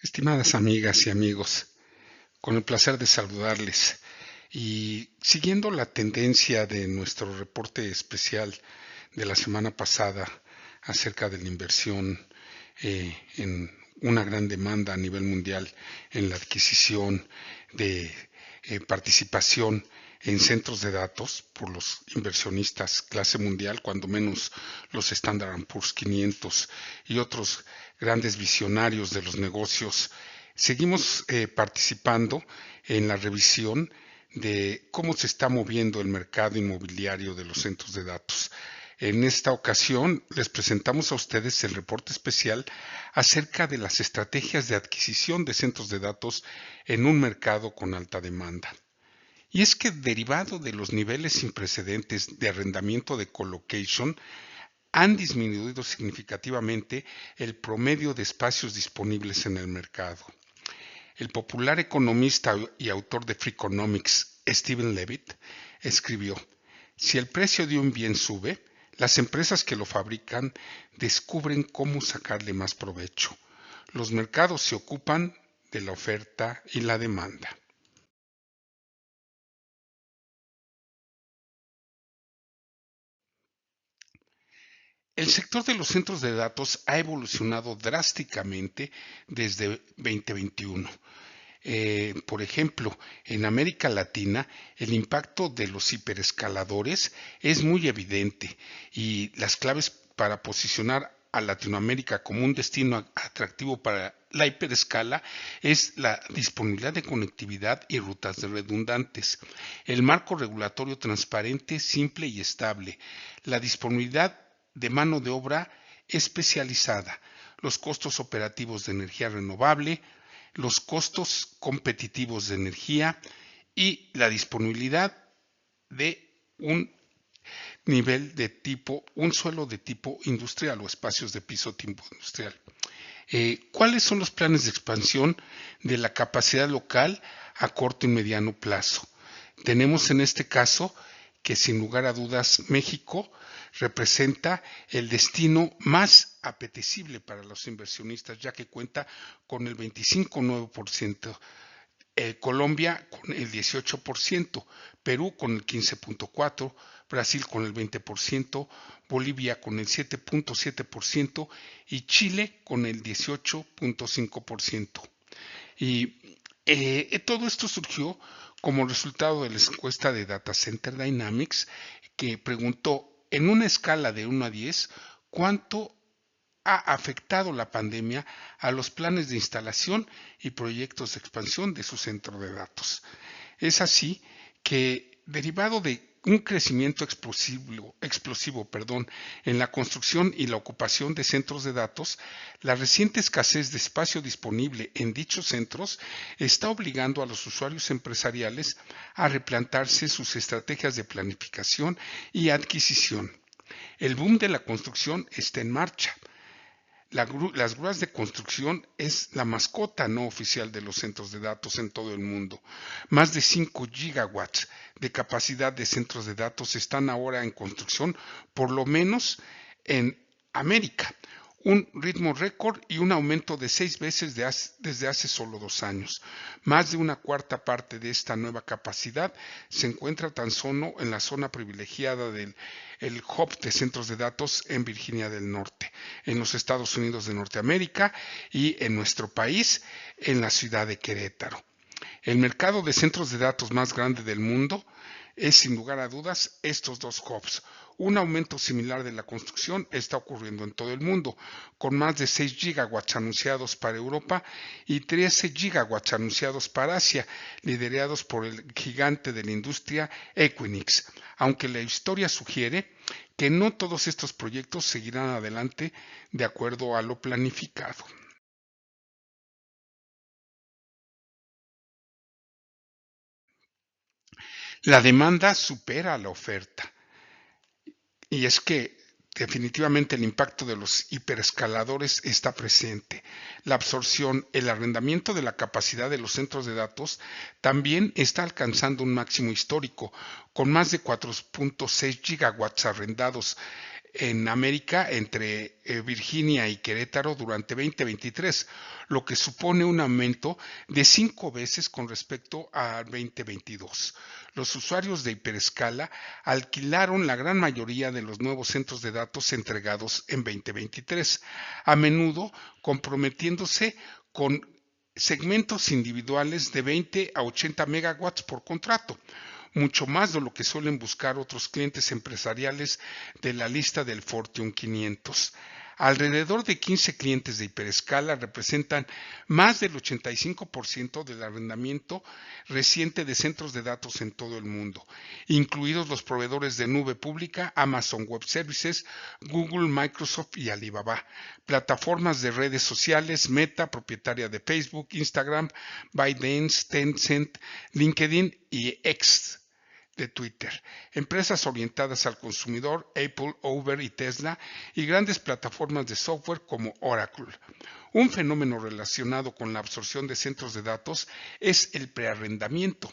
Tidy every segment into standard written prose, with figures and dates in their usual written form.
Estimadas amigas y amigos, con el placer de saludarles y siguiendo la tendencia de nuestro reporte especial de la semana pasada acerca de la inversión en una gran demanda a nivel mundial en la adquisición de participación en centros de datos por los inversionistas clase mundial, cuando menos los Standard Poor's 500 y otros grandes visionarios de los negocios. Seguimos participando en la revisión de cómo se está moviendo el mercado inmobiliario de los centros de datos. En esta ocasión les presentamos a ustedes el reporte especial acerca de las estrategias de adquisición de centros de datos en un mercado con alta demanda. Y es que derivado de los niveles sin precedentes de arrendamiento de colocation, han disminuido significativamente el promedio de espacios disponibles en el mercado. El popular economista y autor de Freakonomics, Steven Levitt, escribió: si el precio de un bien sube, las empresas que lo fabrican descubren cómo sacarle más provecho. Los mercados se ocupan de la oferta y la demanda. El sector de los centros de datos ha evolucionado drásticamente desde 2021. Por ejemplo, en América Latina, el impacto de los hiperescaladores es muy evidente y las claves para posicionar a Latinoamérica como un destino atractivo para la hiperescala es la disponibilidad de conectividad y rutas redundantes, el marco regulatorio transparente, simple y estable, la disponibilidad de mano de obra especializada, los costos operativos de energía renovable, los costos competitivos de energía y la disponibilidad de un suelo de tipo industrial o espacios de piso tipo industrial. ¿Cuáles son los planes de expansión de la capacidad local a corto y mediano plazo? Tenemos en este caso que sin lugar a dudas México representa el destino más apetecible para los inversionistas, ya que cuenta con el 25,9%, Colombia con el 18%, Perú con el 15,4%, Brasil con el 20%, Bolivia con el 7,7% y Chile con el 18,5%. Y todo esto surgió como resultado de la encuesta de Data Center Dynamics, que preguntó en una escala de 1 a 10 cuánto ha afectado la pandemia a los planes de instalación y proyectos de expansión de su centro de datos. Es así que, derivado de un crecimiento explosivo en la construcción y la ocupación de centros de datos, la reciente escasez de espacio disponible en dichos centros está obligando a los usuarios empresariales a replantearse sus estrategias de planificación y adquisición. El boom de la construcción está en marcha. Las grúas de construcción es la mascota no oficial de los centros de datos en todo el mundo. Más de 5 gigawatts de capacidad de centros de datos están ahora en construcción, por lo menos en América, un ritmo récord y un aumento de 6 veces desde hace solo 2 años. Más de una cuarta parte de esta nueva capacidad se encuentra tan solo en la zona privilegiada del hub de centros de datos en Virginia del Norte, en los Estados Unidos de Norteamérica y en nuestro país, en la ciudad de Querétaro. El mercado de centros de datos más grande del mundo es sin lugar a dudas estos dos hubs. Un aumento similar de la construcción está ocurriendo en todo el mundo, con más de 6 gigawatts anunciados para Europa y 13 gigawatts anunciados para Asia, liderados por el gigante de la industria Equinix, aunque la historia sugiere que no todos estos proyectos seguirán adelante de acuerdo a lo planificado. La demanda supera a la oferta. Y es que definitivamente el impacto de los hiperescaladores está presente. La absorción, el arrendamiento de la capacidad de los centros de datos también está alcanzando un máximo histórico, con más de 4,6 gigawatts arrendados en América entre Virginia y Querétaro durante 2023, lo que supone un aumento de 5 veces con respecto a 2022. Los usuarios de Hiperescala alquilaron la gran mayoría de los nuevos centros de datos entregados en 2023, a menudo comprometiéndose con segmentos individuales de 20 a 80 megawatts por contrato, mucho más de lo que suelen buscar otros clientes empresariales de la lista del Fortune 500. Alrededor de 15 clientes de Hiperescala representan más del 85% del arrendamiento reciente de centros de datos en todo el mundo, incluidos los proveedores de nube pública Amazon Web Services, Google, Microsoft y Alibaba, plataformas de redes sociales, Meta, propietaria de Facebook, Instagram, ByteDance, Tencent, LinkedIn y X de Twitter, empresas orientadas al consumidor, Apple, Uber y Tesla, y grandes plataformas de software como Oracle. Un fenómeno relacionado con la absorción de centros de datos es el prearrendamiento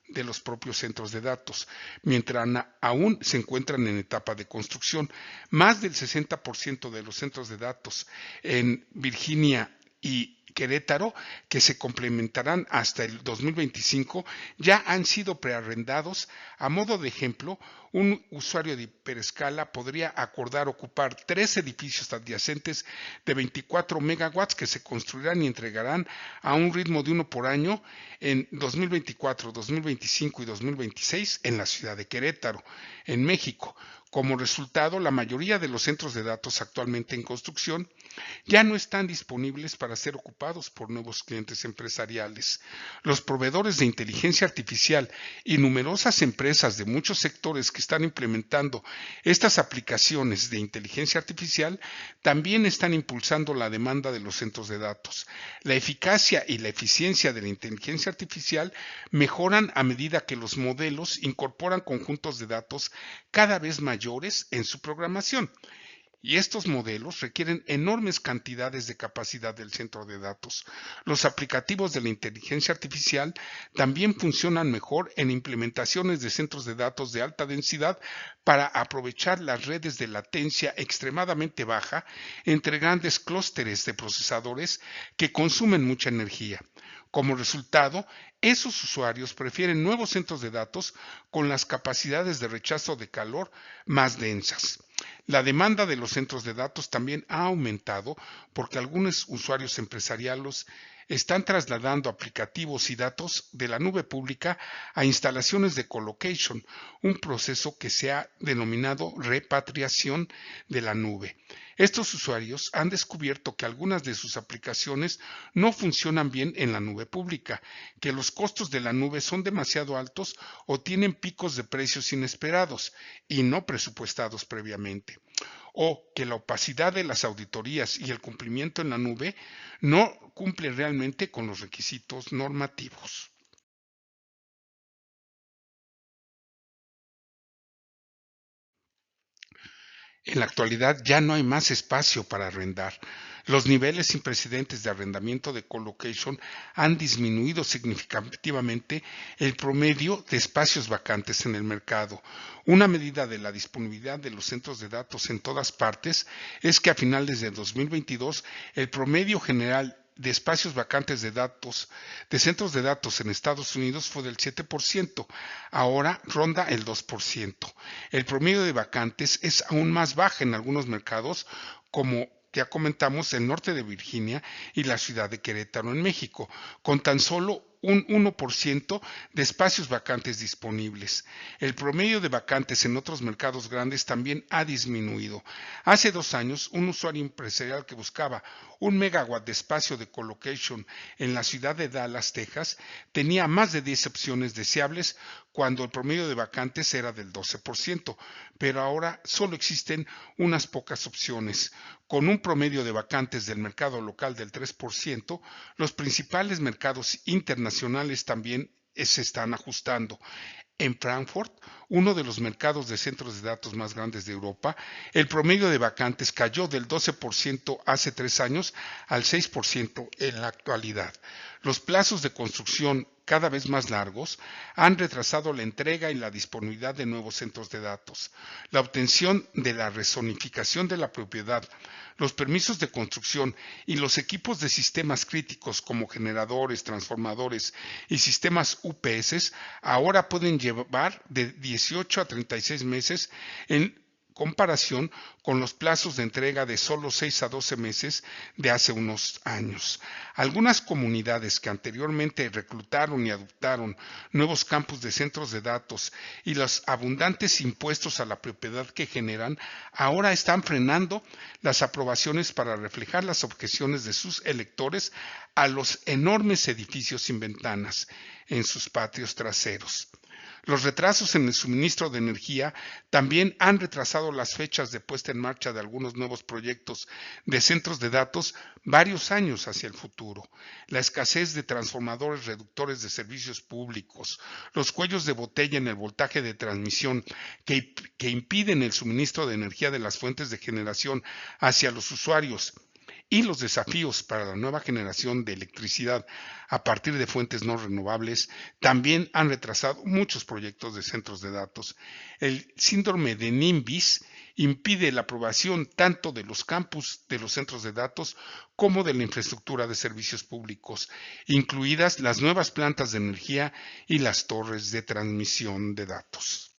de los propios centros de datos, mientras aún se encuentran en etapa de construcción. Más del 60% de los centros de datos en Virginia y Querétaro, que se complementarán hasta el 2025, ya han sido prearrendados. A modo de ejemplo, un usuario de Hiperescala podría acordar ocupar 3 edificios adyacentes de 24 megawatts que se construirán y entregarán a un ritmo de 1 por año en 2024, 2025 y 2026 en la ciudad de Querétaro, en México. Como resultado, la mayoría de los centros de datos actualmente en construcción ya no están disponibles para ser ocupados por nuevos clientes empresariales. Los proveedores de inteligencia artificial y numerosas empresas de muchos sectores que están implementando estas aplicaciones de inteligencia artificial también están impulsando la demanda de los centros de datos. La eficacia y la eficiencia de la inteligencia artificial mejoran a medida que los modelos incorporan conjuntos de datos cada vez mayores en su programación. Y estos modelos requieren enormes cantidades de capacidad del centro de datos. Los aplicativos de la inteligencia artificial también funcionan mejor en implementaciones de centros de datos de alta densidad para aprovechar las redes de latencia extremadamente baja entre grandes clústeres de procesadores que consumen mucha energía. Como resultado, esos usuarios prefieren nuevos centros de datos con las capacidades de rechazo de calor más densas. La demanda de los centros de datos también ha aumentado porque algunos usuarios empresariales están trasladando aplicativos y datos de la nube pública a instalaciones de colocation, un proceso que se ha denominado repatriación de la nube. Estos usuarios han descubierto que algunas de sus aplicaciones no funcionan bien en la nube pública, que los costos de la nube son demasiado altos o tienen picos de precios inesperados y no presupuestados previamente, o que la opacidad de las auditorías y el cumplimiento en la nube no cumple realmente con los requisitos normativos. En la actualidad ya no hay más espacio para arrendar. Los niveles sin precedentes de arrendamiento de colocation han disminuido significativamente el promedio de espacios vacantes en el mercado. Una medida de la disponibilidad de los centros de datos en todas partes es que a finales de 2022 el promedio general de espacios vacantes de datos, de centros de datos en Estados Unidos fue del 7%, ahora ronda el 2%. El promedio de vacantes es aún más baja en algunos mercados, como ya comentamos, el norte de Virginia y la ciudad de Querétaro en México, con tan solo un 1% de espacios vacantes disponibles. El promedio de vacantes en otros mercados grandes también ha disminuido. Hace 2 años, un usuario empresarial que buscaba 1 megawatt de espacio de colocation en la ciudad de Dallas, Texas, tenía más de 10 opciones deseables cuando el promedio de vacantes era del 12%, pero ahora solo existen unas pocas opciones. Con un promedio de vacantes del mercado local del 3%, los principales mercados internacionales también se están ajustando. En Frankfurt, uno de los mercados de centros de datos más grandes de Europa, el promedio de vacantes cayó del 12% hace 3 años al 6% en la actualidad. Los plazos de construcción cada vez más largos han retrasado la entrega y la disponibilidad de nuevos centros de datos. La obtención de la rezonificación de la propiedad, los permisos de construcción y los equipos de sistemas críticos como generadores, transformadores y sistemas UPS ahora pueden llevar de 18 a 36 meses en comparación con los plazos de entrega de solo 6 a 12 meses de hace unos años. Algunas comunidades que anteriormente reclutaron y adoptaron nuevos campus de centros de datos y los abundantes impuestos a la propiedad que generan, ahora están frenando las aprobaciones para reflejar las objeciones de sus electores a los enormes edificios sin ventanas en sus patios traseros. Los retrasos en el suministro de energía también han retrasado las fechas de puesta en marcha de algunos nuevos proyectos de centros de datos varios años hacia el futuro. La escasez de transformadores reductores de servicios públicos, los cuellos de botella en el voltaje de transmisión que impiden el suministro de energía de las fuentes de generación hacia los usuarios y los desafíos para la nueva generación de electricidad a partir de fuentes no renovables también han retrasado muchos proyectos de centros de datos. El síndrome de NIMBYs impide la aprobación tanto de los campus de los centros de datos como de la infraestructura de servicios públicos, incluidas las nuevas plantas de energía y las torres de transmisión de datos.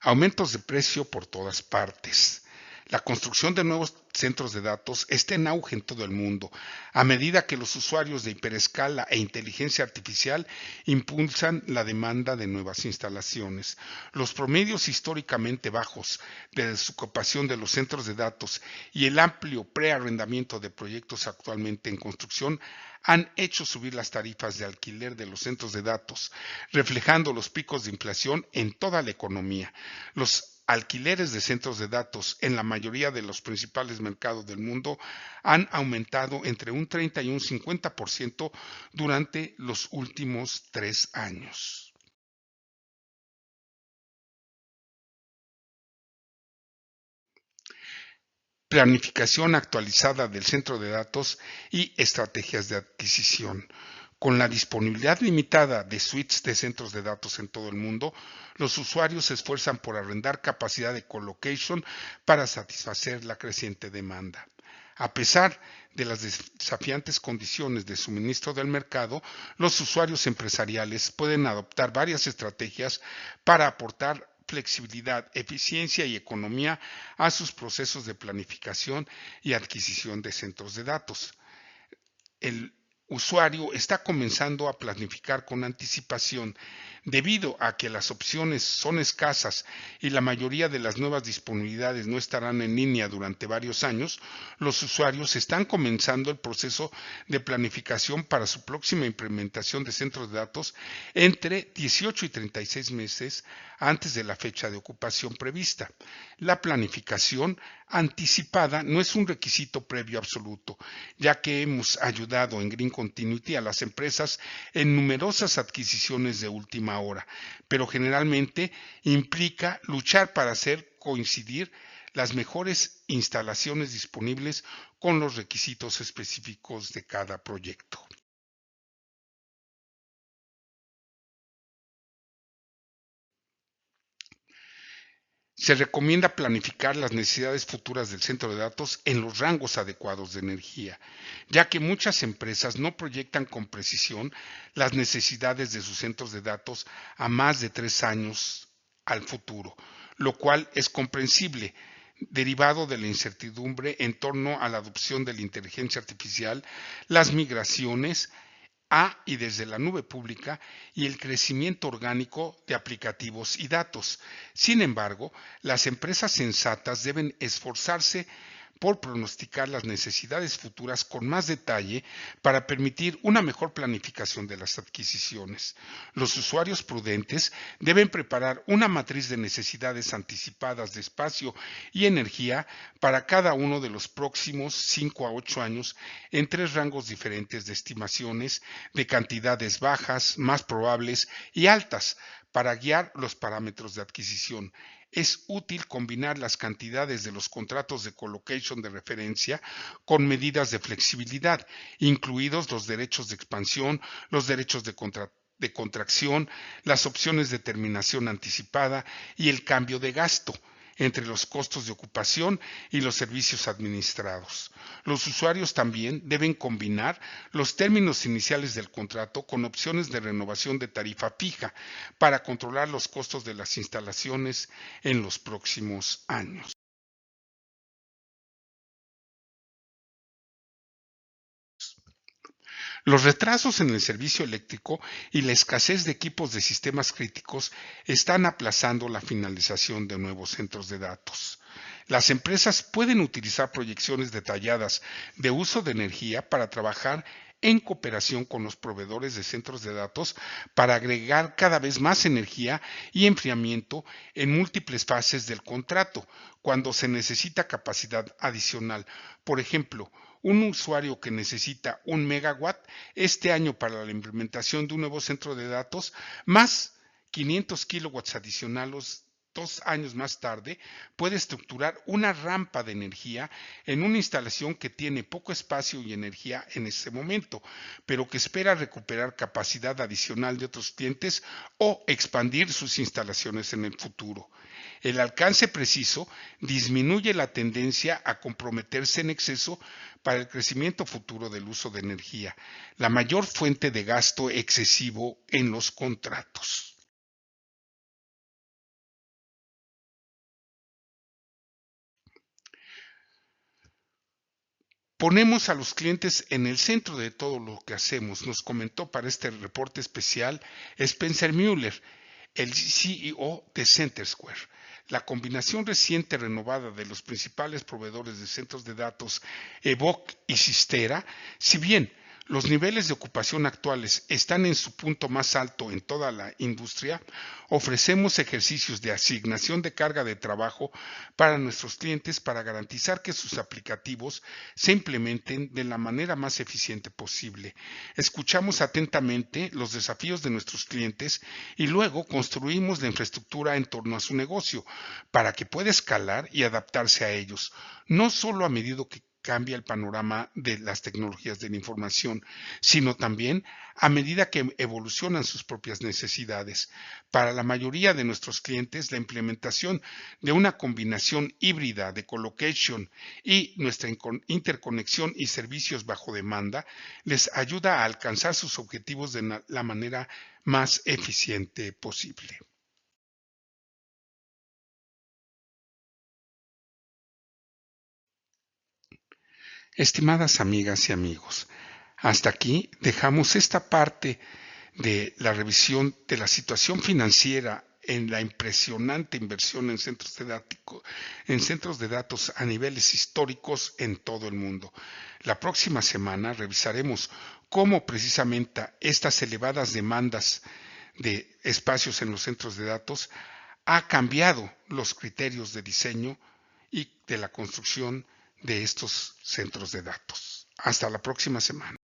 Aumentos de precio por todas partes. La construcción de nuevos centros de datos está en auge en todo el mundo, a medida que los usuarios de hiperescala e inteligencia artificial impulsan la demanda de nuevas instalaciones. Los promedios históricamente bajos de desocupación de los centros de datos y el amplio prearrendamiento de proyectos actualmente en construcción han hecho subir las tarifas de alquiler de los centros de datos, reflejando los picos de inflación en toda la economía. Los alquileres de centros de datos en la mayoría de los principales mercados del mundo han aumentado entre un 30 y un 50% durante los últimos 3 años. Planificación actualizada del centro de datos y estrategias de adquisición. Con la disponibilidad limitada de suites de centros de datos en todo el mundo, los usuarios se esfuerzan por arrendar capacidad de colocation para satisfacer la creciente demanda. A pesar de las desafiantes condiciones de suministro del mercado, los usuarios empresariales pueden adoptar varias estrategias para aportar flexibilidad, eficiencia y economía a sus procesos de planificación y adquisición de centros de datos. El usuario está comenzando a planificar con anticipación. Debido a que las opciones son escasas y la mayoría de las nuevas disponibilidades no estarán en línea durante varios años, los usuarios están comenzando el proceso de planificación para su próxima implementación de centros de datos entre 18 y 36 meses antes de la fecha de ocupación prevista. La planificación anticipada no es un requisito previo absoluto, ya que hemos ayudado en Green Continuity a las empresas en numerosas adquisiciones de última hora, pero generalmente implica luchar para hacer coincidir las mejores instalaciones disponibles con los requisitos específicos de cada proyecto. Se recomienda planificar las necesidades futuras del centro de datos en los rangos adecuados de energía, ya que muchas empresas no proyectan con precisión las necesidades de sus centros de datos a más de 3 años al futuro, lo cual es comprensible, derivado de la incertidumbre en torno a la adopción de la inteligencia artificial, las migraciones a y desde la nube pública y el crecimiento orgánico de aplicativos y datos. Sin embargo, las empresas sensatas deben esforzarse por pronosticar las necesidades futuras con más detalle para permitir una mejor planificación de las adquisiciones. Los usuarios prudentes deben preparar una matriz de necesidades anticipadas de espacio y energía para cada uno de los próximos 5 a 8 años en 3 rangos diferentes de estimaciones de cantidades bajas, más probables y altas para guiar los parámetros de adquisición. es útil combinar las cantidades de los contratos de colocation de referencia con medidas de flexibilidad, incluidos los derechos de expansión, los derechos de contracción, las opciones de terminación anticipada y el cambio de gasto entre los costos de ocupación y los servicios administrados. Los usuarios también deben combinar los términos iniciales del contrato con opciones de renovación de tarifa fija para controlar los costos de las instalaciones en los próximos años. Los retrasos en el servicio eléctrico y la escasez de equipos de sistemas críticos están aplazando la finalización de nuevos centros de datos. Las empresas pueden utilizar proyecciones detalladas de uso de energía para trabajar en cooperación con los proveedores de centros de datos para agregar cada vez más energía y enfriamiento en múltiples fases del contrato, cuando se necesita capacidad adicional. Por ejemplo, un usuario que necesita 1 megawatt este año para la implementación de un nuevo centro de datos, más 500 kilowatts adicionales 2 años más tarde, puede estructurar una rampa de energía en una instalación que tiene poco espacio y energía en ese momento, pero que espera recuperar capacidad adicional de otros clientes o expandir sus instalaciones en el futuro. El alcance preciso disminuye la tendencia a comprometerse en exceso para el crecimiento futuro del uso de energía, la mayor fuente de gasto excesivo en los contratos. Ponemos a los clientes en el centro de todo lo que hacemos, nos comentó para este reporte especial Spencer Mueller, el CEO de CenterSquare. La combinación reciente renovada de los principales proveedores de centros de datos Evoque y Sistera, si bien los niveles de ocupación actuales están en su punto más alto en toda la industria, ofrecemos ejercicios de asignación de carga de trabajo para nuestros clientes para garantizar que sus aplicativos se implementen de la manera más eficiente posible. Escuchamos atentamente los desafíos de nuestros clientes y luego construimos la infraestructura en torno a su negocio para que pueda escalar y adaptarse a ellos, no solo a medida que cambia el panorama de las tecnologías de la información, sino también a medida que evolucionan sus propias necesidades. Para la mayoría de nuestros clientes, la implementación de una combinación híbrida de colocation y nuestra interconexión y servicios bajo demanda les ayuda a alcanzar sus objetivos de la manera más eficiente posible. Estimadas amigas y amigos, hasta aquí dejamos esta parte de la revisión de la situación financiera en la impresionante inversión en centros de datos a niveles históricos en todo el mundo. La próxima semana revisaremos cómo precisamente estas elevadas demandas de espacios en los centros de datos ha cambiado los criterios de diseño y de la construcción de estos centros de datos. Hasta la próxima semana.